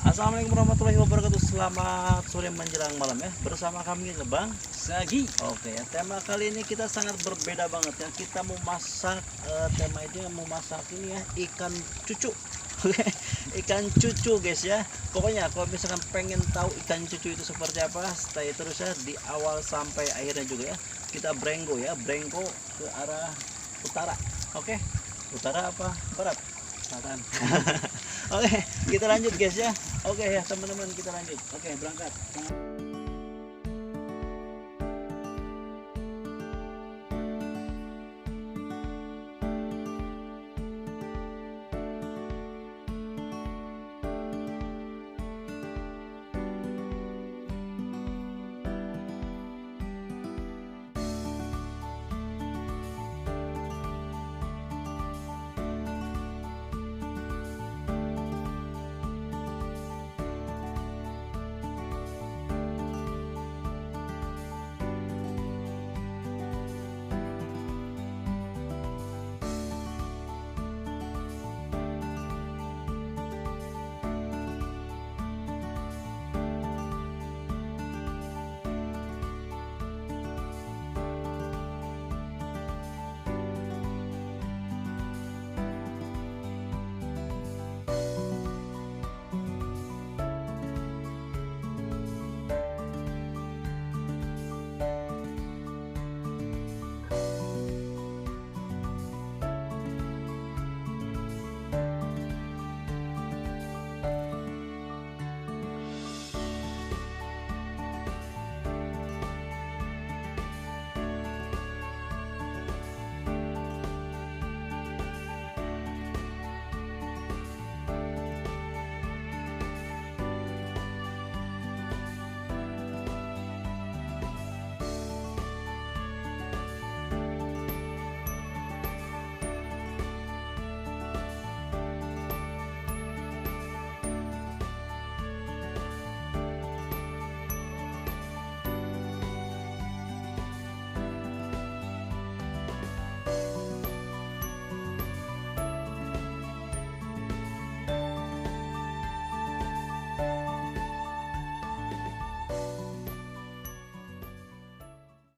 Assalamualaikum warahmatullahi wabarakatuh. Selamat sore menjelang malam ya. Bersama kami Bang Sagi. Oke ya, tema kali ini kita sangat berbeda banget ya. Kita mau masak tema itu mau masak ini ya, ikan cucu. Oke, ikan cucu guys ya. Pokoknya kalau misalkan pengen tahu ikan cucu itu seperti apa, stay terus ya di awal sampai akhirnya juga ya. Kita brenggo ya, brenggo ke arah utara. Oke. Utara apa? Barat? Selatan. Oke, kita lanjut guys ya. Oke ya teman-teman, kita lanjut. Oke, berangkat.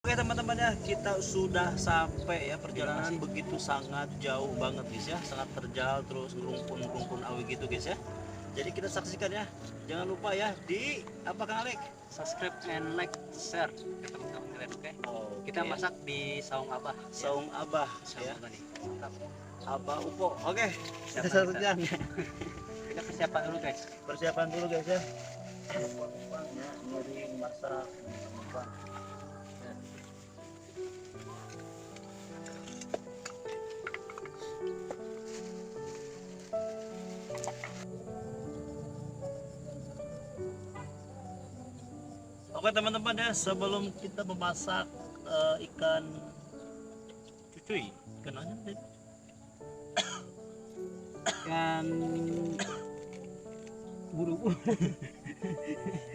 Oke teman-teman ya, kita sudah sampai ya. Perjalanan begitu sangat jauh banget guys ya, sangat terjal terus ngerumpun awi gitu guys ya. Jadi kita saksikan ya, jangan lupa ya di apa Kang Alek? Subscribe and like, share ke teman-teman kalian, oke? Kita masak di saung abah. Saung abah Saung ya, abah nih. Mantap. abah upo. Oke, kita Siapa saksikan. Kita persiapan dulu guys. Persiapan dulu guys ya. Numpang ya, ngeri masak numpang. Ya. Oke teman-teman ya, sebelum kita memasak ikan cucuy, ikan apa tadi? Ikan buru-buru.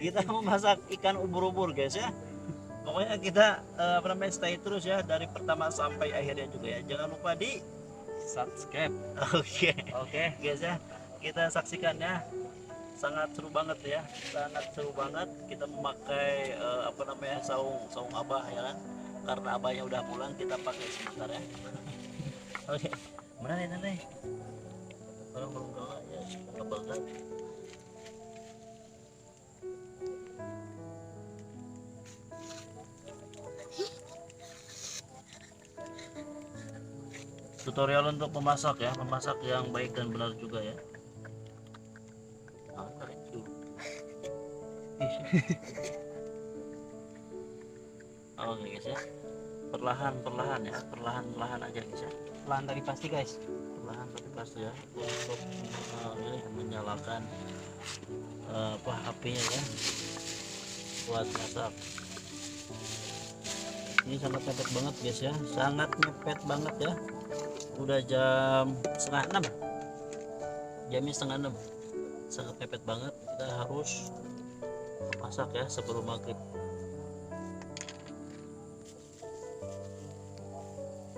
Kita memasak ikan ubur-ubur guys ya. Pokoknya kita apa namanya, stay terus ya dari pertama sampai akhirnya juga ya. Jangan lupa di Subscribe. oke Oke. guys ya, kita saksikan ya. Sangat seru banget ya, sangat seru banget. Kita memakai apa namanya, saung abah ya kan, karena abahnya udah pulang, kita pakai sebentar ya. Oke, mana nih nanti orang belum kalah ya, kebakar. Tutorial untuk memasak ya, memasak yang baik dan benar juga ya. Oke guys ya, perlahan ya, perlahan aja guys ya, Pelan tadi pasti guys. perlahan tapi pasti ya, untuk ini menyalakan apa apinya ya, buat masak. Ini sangat mepet banget guys ya, sangat mepet banget ya. Udah jam setengah 6, jamnya setengah 6, sangat mepet banget. Kita harus masak ya sebelum maghrib.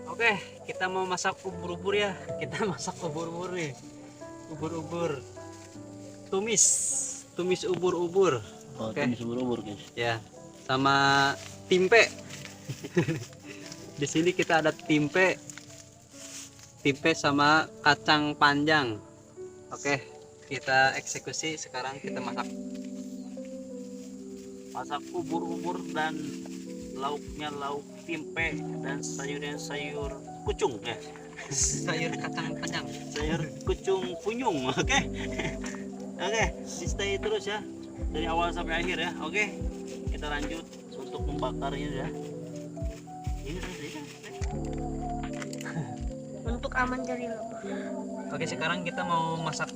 Oke, kita mau masak ubur-ubur ya. Kita masak ubur-ubur nih. Ubur-ubur. tumis ubur-ubur. Oh, Oke. tumis ubur-ubur guys. Ya, sama timpe. Di sini kita ada timpe sama kacang panjang. Oke, kita eksekusi sekarang, kita masak. Masak ubur-ubur dan lauknya lauk timpe dan sayurnya sayur kucung ya. Sayur kacang panjang. Sayur kucung punyung. Oke. Oke, di stay terus ya dari awal sampai akhir ya. Oke, kita lanjut untuk membakarnya ya. Ini sudah. Untuk aman dari lebah. Oke, sekarang kita mau masak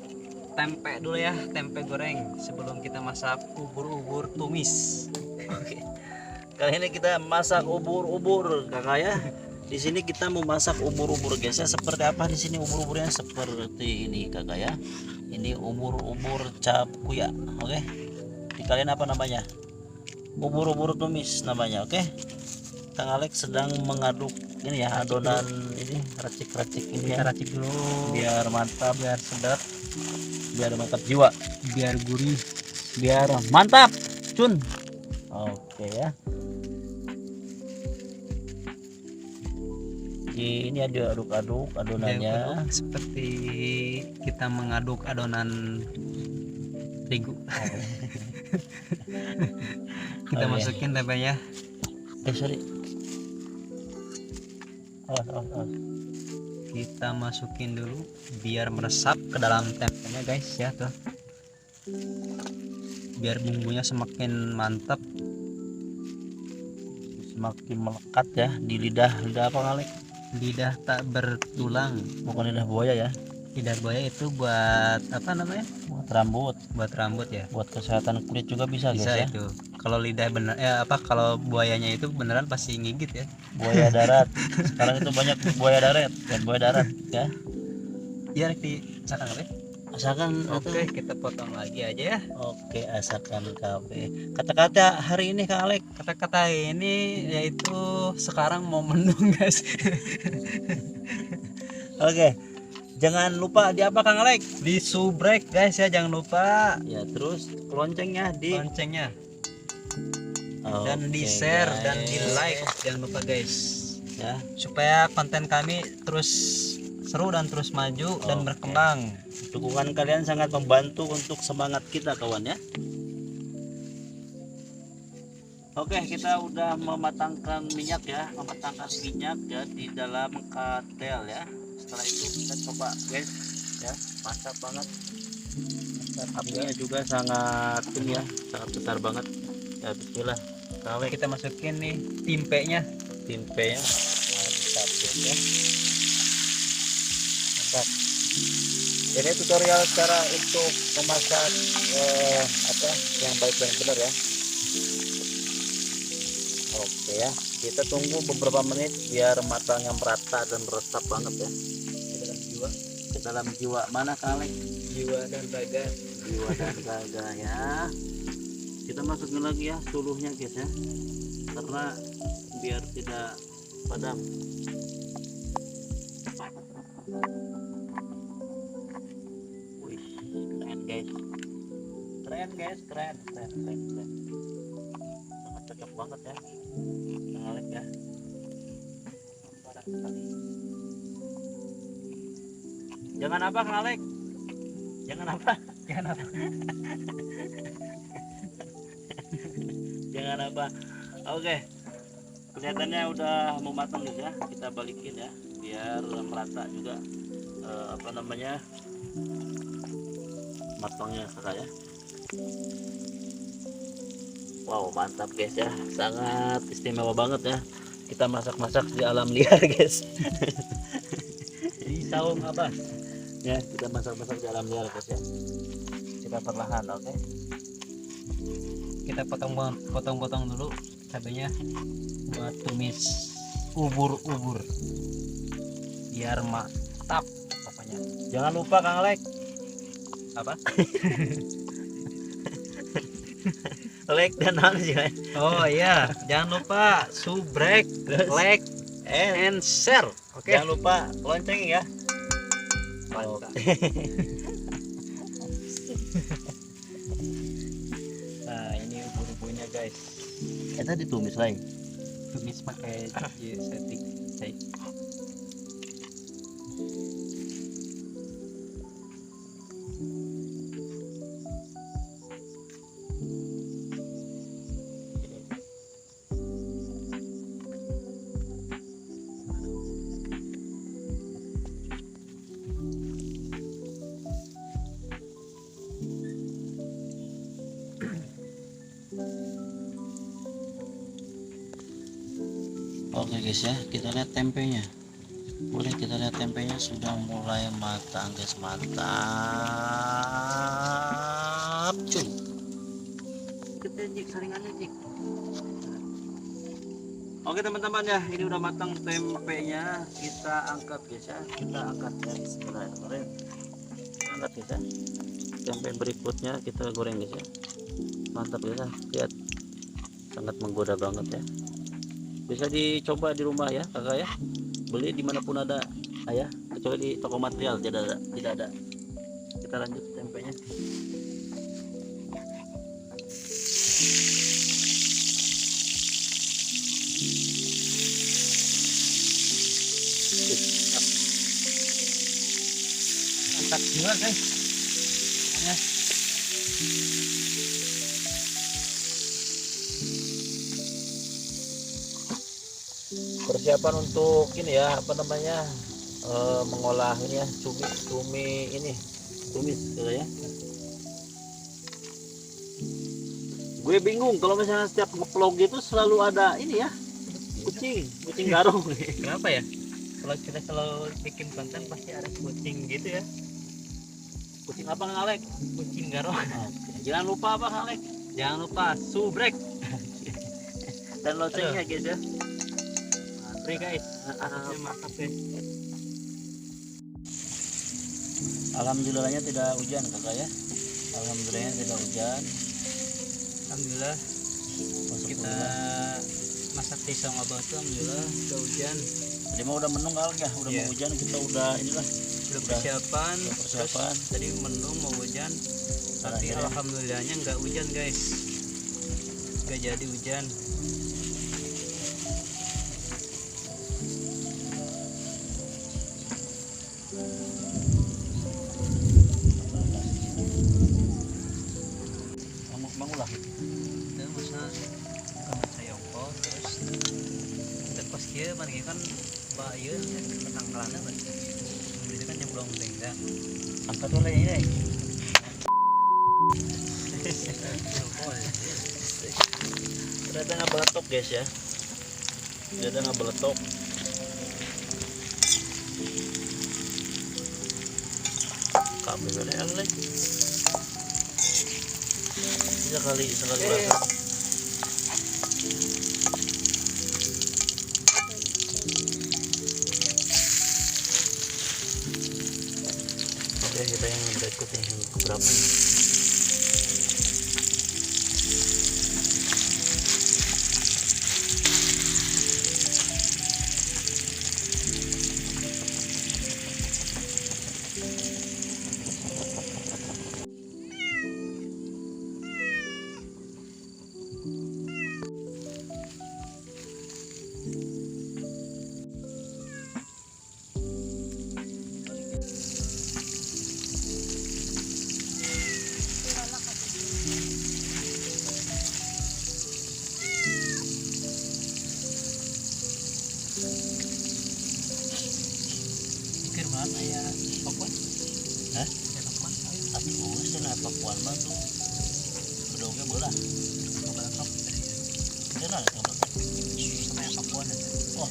tempe dulu ya, tempe goreng sebelum kita masak ubur-ubur tumis. Oke. Kali ini kita masak ubur-ubur kakak ya. Di sini kita mau masak ubur-ubur guys ya. Seperti apa di sini ubur-uburnya seperti ini kakak ya. Ini ubur-ubur capkuya. Oke. Di kalian apa namanya? Ubur-ubur tumis namanya. Oke. Kang Alex sedang mengaduk ini ya adonan ini racik-racik ini ya. Kita racik dulu Biar mantap, biar sedap, biar mantap jiwa, biar gurih. biar mantap, Cun. Oke ya. Ini ada aduk-aduk adonannya. Diaduk seperti kita mengaduk adonan terigu. Kita Oh, iya. masukin tempenya. Sorry. Awas. Kita masukin dulu biar meresap ke dalam tempenya guys ya tuh. Biar bumbunya semakin mantap. Semakin melekat ya di lidah apa Alex? Lidah tak bertulang. Bukan lidah buaya ya. Lidah buaya itu buat apa namanya? Buat rambut, Buat rambut ya. buat kesehatan kulit juga bisa Bisa guys ya. itu. Kalau lidah bener kalau buayanya itu beneran pasti ngigit ya. Buaya darat. Sekarang itu banyak buaya darat dan buaya darat ya. Ya nanti misalkan apa? Asalkan Oke, kita potong lagi aja ya. Oke, asalkan KB. Kata-kata hari ini Kang Alex. Kata-kata ini yaitu sekarang mau mendung guys. Oke. Jangan lupa di apa Kang Alex? Di subrek guys ya, jangan lupa Ya, terus loncengnya di loncengnya dan di share dan di like, jangan lupa guys ya. supaya konten kami terus seru dan terus maju dan Oke. berkembang. Dukungan kalian sangat membantu untuk semangat kita kawan ya. Oke, kita udah mematangkan minyak ya, di dalam ketel ya. Setelah itu kita coba guys ya, mantap banget. Apinya juga sangat ini ya, sangat besar banget. Ya bismillah. Kalau Kita masukin nih timpenya. tempenya mantap ya. Mantap. Ini tutorial cara untuk memasak apa yang baik dan benar ya. Oke ya, kita tunggu beberapa menit biar matangnya merata dan meresap banget ya ke dalam jiwa mana kali Jiwa dan raga. jiwa dan raga ya. Kita masukin lagi ya suluhnya guys ya, karena biar tidak padam. Wih, keren guys, keren. Sangat cocok banget ya, Alex ya. Parah sekali. Jangan apa Kang Alex? Jangan apa? Jangan apa? Jangan apa? Oke. Kelihatannya udah mau matang guys ya. Kita balikin ya biar merata juga apa namanya? Matangnya kakak ya. Wow, mantap guys ya. Sangat istimewa banget ya. Kita masak-masak di alam liar guys. Di saung apa? Ya, kita masak-masak di alam liar guys ya. Kita perlahan, oke. Kita potong-potong dulu cabenya buat tumis ubur-ubur biar mantap pokoknya. Jangan lupa Kang Alex. Apa? Like dan ya. Oh iya, jangan lupa subrek, like, and share. Oke. Jangan lupa lonceng ya. Mantap. Oke. guys. Eta ditumis lain. Tumis pakai setik cai. Oke guys ya, kita lihat tempenya. Boleh kita lihat tempenya sudah mulai matang guys, mantap cuy. Kita jik saringannya jik. Oke teman-teman ya, ini udah matang tempenya. Kita angkat guys ya, kita angkat ya. Bismillahirrahmanirrahim. Angkat guys ya. Tempe berikutnya kita goreng guys ya. Mantap guys ya, lihat sangat menggoda banget ya. Bisa dicoba di rumah ya kakak ya, beli dimanapun ada ayah, kecuali di toko material tidak ada. Kita lanjut tempenya. Mantap juga guys. Ya. Persiapan untuk ini ya, apa namanya, mengolah ini ya, cumi ini, tumis gitu ya. Gue bingung kalau misalnya setiap nge-vlog gitu selalu ada ini ya, kucing garong. Kenapa ya? Kalau kita bikin konten pasti ada kucing gitu ya. Kucing apa Kang Alek? Kucing garong. Jangan lupa apa Kang Alek? Jangan lupa subrek dan loncengnya guys ya. Mantap guys. Mantap guys. Alhamdulillahnya tidak hujan kakak ya. Alhamdulillahnya tidak hujan. Alhamdulillah Masuk kita bulan. masak pisang abang tuh alhamdulillah udah hujan. Tadi mah udah menung kali ya, udah Iya. mau hujan kita udah inilah. Udah persiapan, udah persiapan. Terus tadi mendung mau hujan, tapi Akhirnya. alhamdulillahnya nggak hujan guys, nggak jadi hujan. Mengulah. Dan masa kamar saya ongkol terus dan pas kia mana kan bayar menang kalana kan, jadi kan nyemplung tenda. Angkat dulu ini. Ternyata nggak beletok guys ya. Ternyata nggak beletok. Kabel ada bisa kali berapa? Oke kita yang berikut yang keberapa nih? Pikir mana ya Pakuan? Hah? Ya Pakuan, ayo. Aduh, sana Pakuan mah tuh bedognya bola. Mau balatok dari Sana ada tempat. sama yang Pakuan aja. Wah,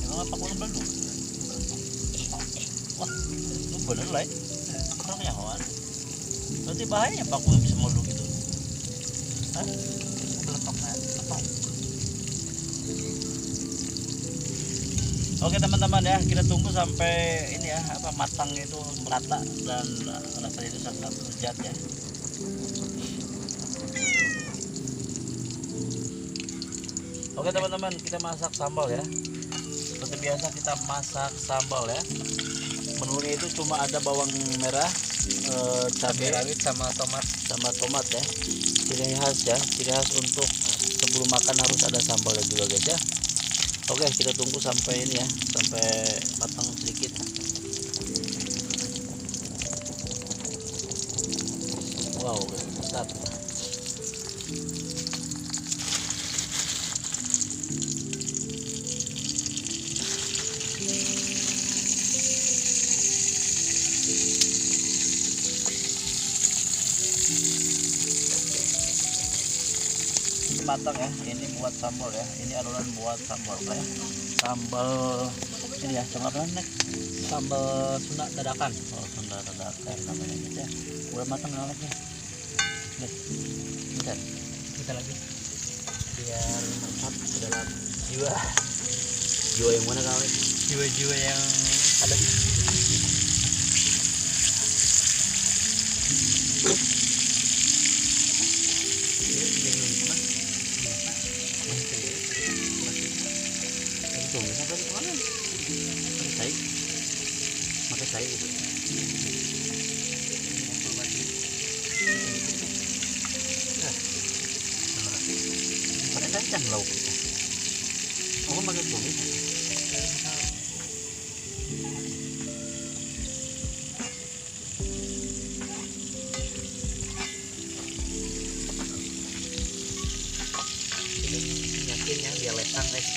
emang Pakuan belum? Wah, itu bener lah ya. Orang nyawan. Berarti bahaya Pakuan bisa meluk gitu. Hah? Balatok nah, letok. Oke teman-teman ya, kita tunggu sampai ini ya, apa matang itu merata dan rasanya itu sangat lezat ya. Oke teman-teman, kita masak sambal ya. Seperti biasa kita masak sambal ya. Menunya itu cuma ada bawang merah, cabai rawit sama tomat. ya. Ciri khas untuk sebelum makan harus ada sambalnya juga guys ya. Oke, kita tunggu sampai ini ya, sampai matang sedikit. Wow, mantap. Matang ya, ini buat sambal ya, ini adonan buat sambal ya. Sambal ini ya, sambal apa nek? Sambal Sunda dadakan. Oh, sambal dadakan namanya guys ya. Udah matang alatnya. Nih, bentar. Kita lagi. Biar mantap ke dalam jiwa. Jiwa yang mana kali? Jiwa-jiwa yang ada. Pakai saya gitu. Pakai kacang lauk kita. Oh, pakai tumis. Yakinnya biar lesang guys.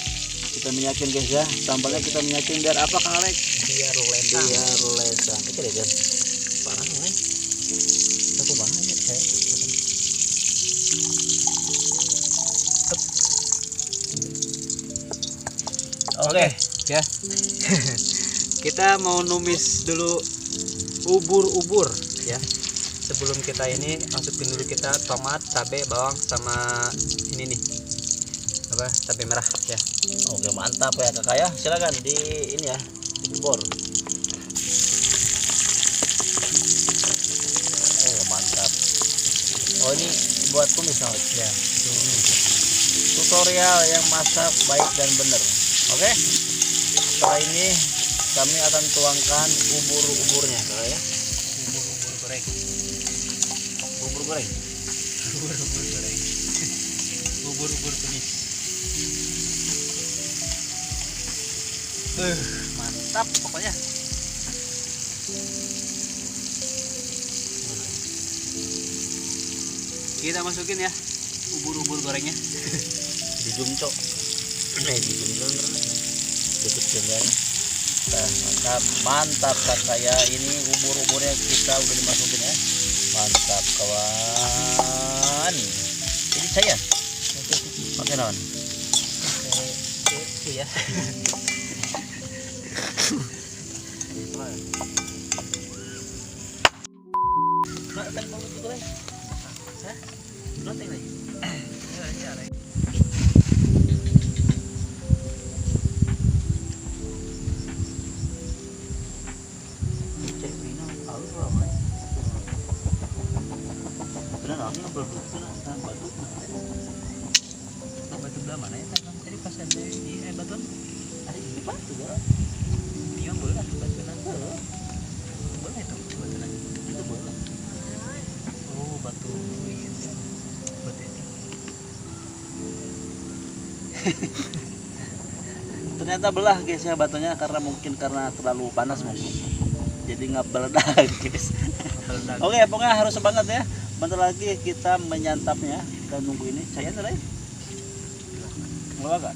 Kita minyakin guys ya, sambalnya kita minyakin biar apa Kang Alek? Biar lesang. Biar lesang. Kecil ya guys. Parah nih. Aku banget ya. Oke, ya. Kita mau numis dulu ubur-ubur ya. Sebelum kita ini masukin dulu kita tomat, cabai, bawang sama ini nih. Apa? Cabai merah ya. Oke, mantap ya Kakak ya. Silakan di ini ya, dibor. Oh, mantap. Oh, ini buat tumis Alek. Ya, tumis. Tutorial yang masak baik dan benar. Oke. Setelah ini kami akan tuangkan ubur-uburnya Kakak ya. Ubur-ubur goreng. Bubur goreng. Ubur-ubur goreng. Ubur-ubur tumis. Mantap pokoknya. Kita masukin ya ubur-ubur gorengnya. Dijumco. Dijumco. Dikit jenggan. Nah, mantap Kakak ya. Ini ubur-uburnya kita udah dimasukin ya. Mantap kawan. Ini saya. Pakai naon? Itu ya. Nonton mau goreng. Hah? Nonton lagi. Batu belah mana ya? Tadi pas ada di batuan Ada di batu ya. dia boleh lah batuan. Boleh tuh batuan. Itu boleh. Oh batu ini. Batu itu. Ternyata belah guys ya batunya karena terlalu panas mas. Jadi nggak meledak guys. Oke, pokoknya harus semangat ya. Bentar lagi kita menyantapnya. Kita nunggu ini. Saya nilai. Mau gak?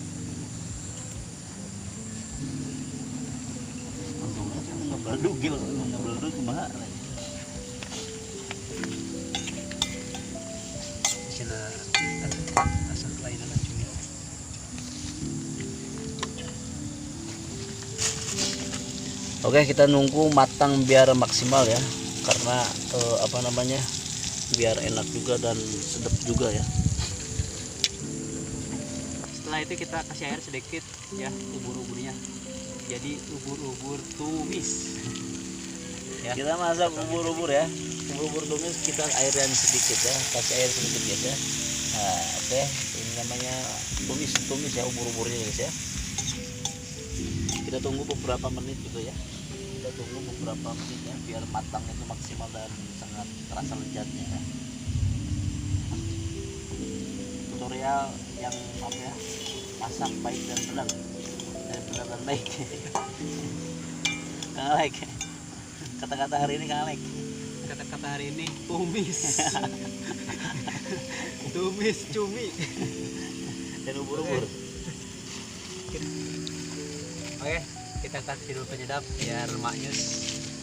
Ngebeleduk gil, ngebeleduk kumaha. Cina asal lain anak cumi. Oke, kita nunggu matang biar maksimal ya. Karena apa namanya? Biar enak juga dan sedap juga ya. Setelah itu kita kasih air sedikit ya ubur-uburnya. Jadi ubur-ubur tumis. Ya. Kita masak ubur-ubur ya. Ubur-ubur tumis kita airan sedikit ya. Kasih air sedikit guys ya. Nah, oke, ini namanya tumis ya ubur-uburnya guys ya. Kita tunggu beberapa menit gitu ya. kita tunggu beberapa menit ya biar matang itu maksimal dan sangat terasa lezatnya ya. Tutorial yang apa ya, masak baik dan benar dan baik. Kang Alek, kata-kata hari ini Kang Alek. Kata-kata hari ini tumis. Tumis cumi Dan ubur-ubur. Oke, kita kasih dulu penyedap biar maknyus,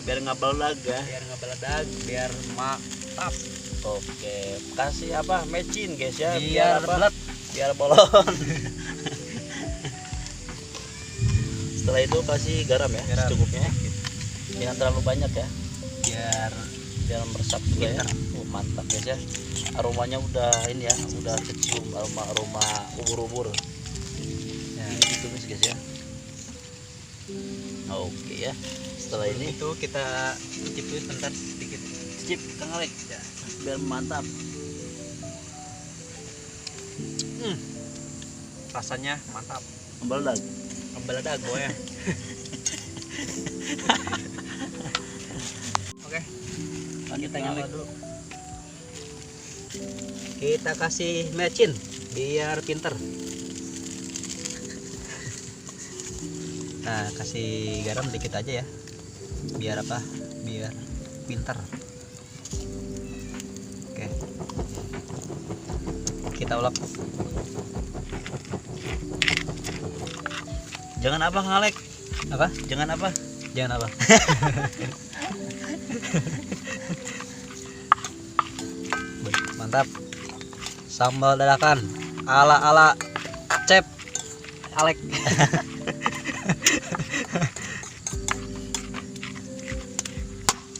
Biar nggak beledag ya. biar nggak beledak, biar mantap. Oke, kasih apa? Mecin guys ya, Biar apa? belet. Biar bolong. Setelah itu kasih garam ya, Garam. secukupnya. Jangan terlalu banyak ya, Biar meresap juga ya. Pinter. Oh, mantap guys ya. Aromanya udah ini ya, udah kecium aroma ubur-ubur. ya, Ini ditumis guys ya. Oke ya. Setelah ini itu kita cicip dulu sebentar sedikit. cicip Kang Alek ya, biar mantap. Rasanya mantap. Meledak. Meledak gue ya. Oke, kita nyalain dulu. Kita kasih mecin biar pinter. Nah, kasih garam dikit aja ya. Biar apa? Biar pinter. Oke. Kita ulek. Jangan apa Kang Alek? Apa? Jangan apa? Jangan apa? Mantap. Sambal dadakan ala Chef Alek.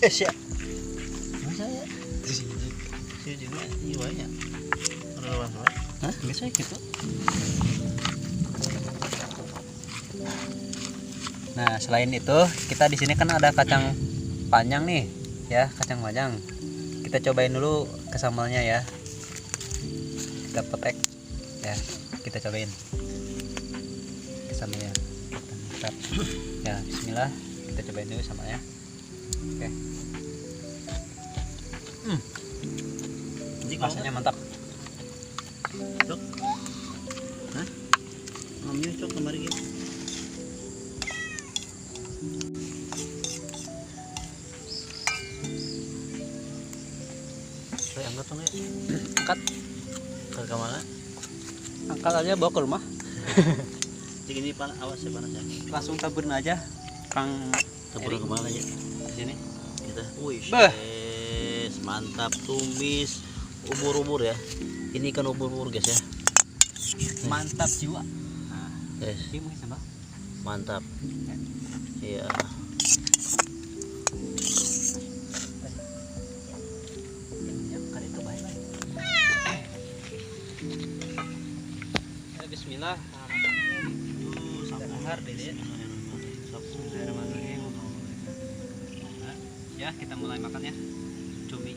Siap. Masa ya? Sih juga jiwanya. Hah? Biasanya gitu. Nah, selain itu, kita di sini kan ada kacang panjang nih, ya, kacang panjang. Kita cobain dulu ke sambalnya ya. Kita petek, ya, kita cobain ke sambalnya. Mantap. Ya, Bismillah, kita cobain dulu sambalnya. Oke. Jadi Rasanya mantap. cok. Hah? Ngamnya cok kemarin gitu. Saya angkat dong ya. Angkat, Ke mana? angkat aja bawa ke rumah. Jadi ini awas ya panas ya. Langsung taburin aja. Kang Tebur kemana ya? di sini. Kita. Wih, Bah. mantap, tumis ubur-ubur ya. Ini kan ubur-ubur guys ya. Mantap jiwa. Guys, Ini mungkin sambal. mantap. Iya. Bismillah. Dahar deh ya. Ya, kita mulai makan ya. Cumi.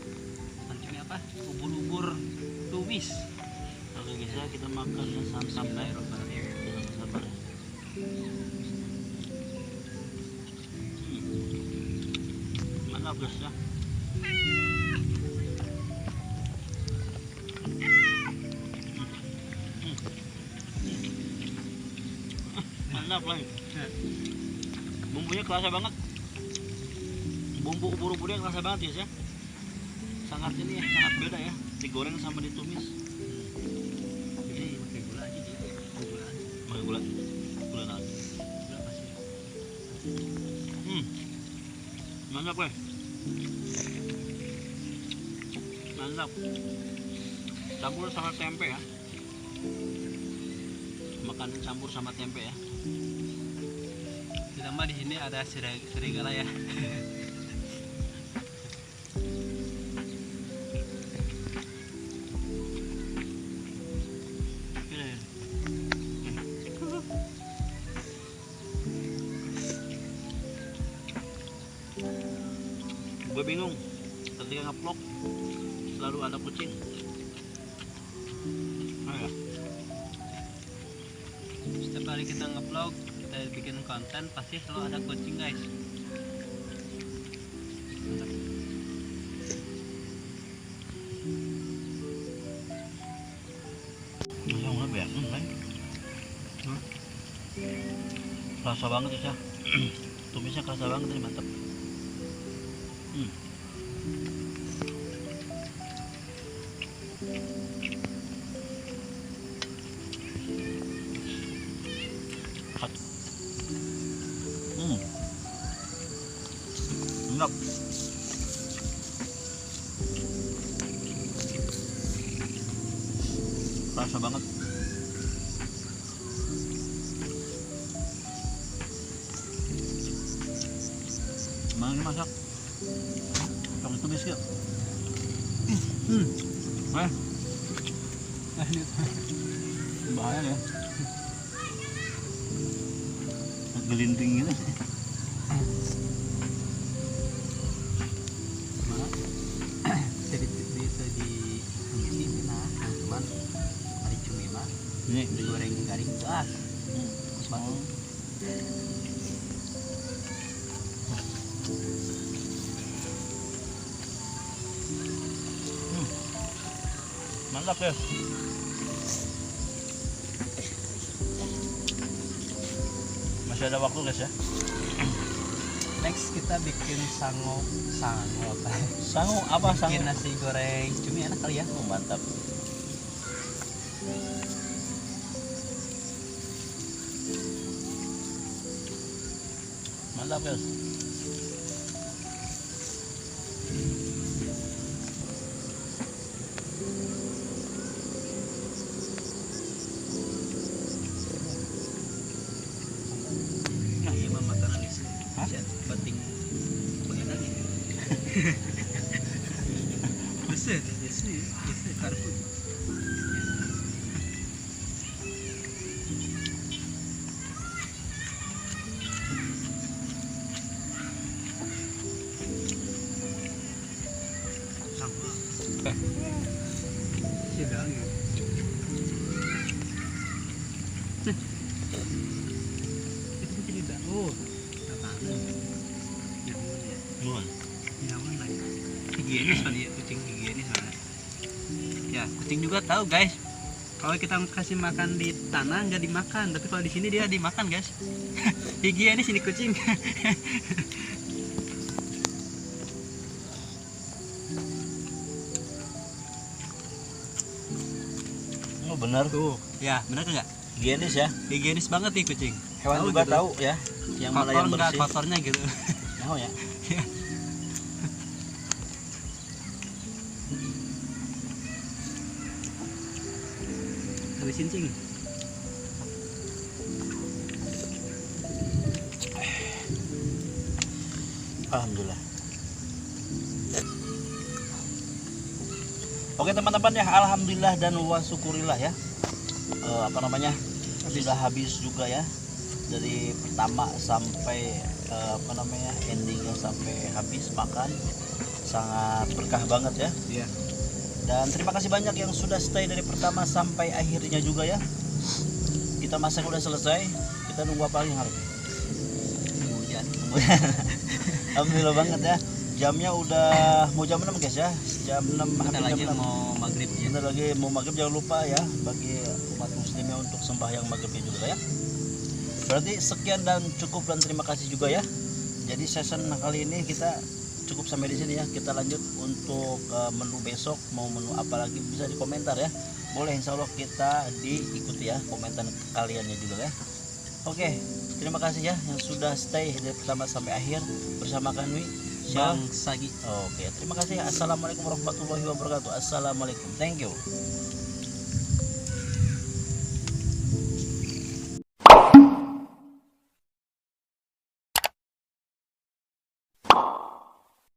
Bukan cumi apa? Ubur-ubur tumis. Oke guys ya, kita makan ya santai. Jangan sabar ya. Mantap guys ya. Mantap lah. Bumbunya kerasa banget. Bumbu ubur-uburnya kerasa banget guys ya. Sangat ini ya, sangat beda ya. Digoreng sama ditumis. Jadi pakai gula aja dia. Gula. Pakai gula. Gula naga. Gula pasir. Mantap weh. Mantap. Campur sama tempe ya. Makanan campur sama tempe ya. Ditambah di sini ada serigala ya. Gue bingung ketika nge-vlog selalu ada kucing. Ya. Setiap kali kita nge-vlog, kita bikin konten pasti selalu ada kucing guys. ya. Kerasa banget ya. Tumisnya kerasa banget ini, mantap. Enak. Kerasa banget. Gimana ini masak? Pakai tumis yuk. Ini bahaya ya. Gelinding gitu. Ini digoreng garing gas. Mantap ya. Masih ada waktu guys ya. Next kita bikin sango apa? Sangu apa sangu? Bikin nasi goreng cumi enak kali ya. Oh, mantap. Mantap ya. Nah, iya mah makanan nih. Bating pengenan ya. Besar, besar karpet. Sama. Sedang ya. Itu tidak. Oh, apaan? Nyaman ya. Nyaman lah ya. Higienis kan ya, kucing higienis mana? Ya, kucing juga tahu guys. Kalau kita kasih makan di tanah nggak dimakan, tapi kalau di sini dia dimakan guys. Higienis ini kucing. Oh, benar. Tuh, ya benar nggak? Higienis ya. Higienis banget nih kucing. Hewan Tahu juga gitu. tahu ya. Yang mana Kotor yang nggak bersih. kotornya gitu. Tahu ya. Habisin cing. Alhamdulillah. Oke teman-teman ya, alhamdulillah dan wasyukurillah ya. Apa namanya? Sudah habis juga ya. Dari pertama sampai apa namanya? Endingnya sampai habis makan. Sangat berkah banget ya. Iya. Dan terima kasih banyak yang sudah stay dari pertama sampai akhirnya juga ya. Kita masak udah selesai. Kita nunggu apa lagi yang harus? Hujan. Alhamdulillah banget ya. Jamnya udah mau jam 6 guys ya. Jam 6 Bentar hampir lagi jam 6. mau maghrib ya. Bentar lagi mau maghrib, jangan lupa ya bagi umat muslimnya untuk sembahyang maghribnya juga ya. Berarti sekian dan cukup dan terima kasih juga ya. Jadi season kali ini kita cukup sampai di sini ya. Kita lanjut untuk menu besok, mau menu apa lagi bisa di komentar ya. Boleh, insya Allah kita diikuti ya komentar kaliannya juga ya. Oke, terima kasih ya yang sudah stay dari pertama sampai akhir bersama kami. Bang Sagi. Oke, terima kasih. Assalamualaikum warahmatullahi wabarakatuh. Assalamualaikum. Thank you.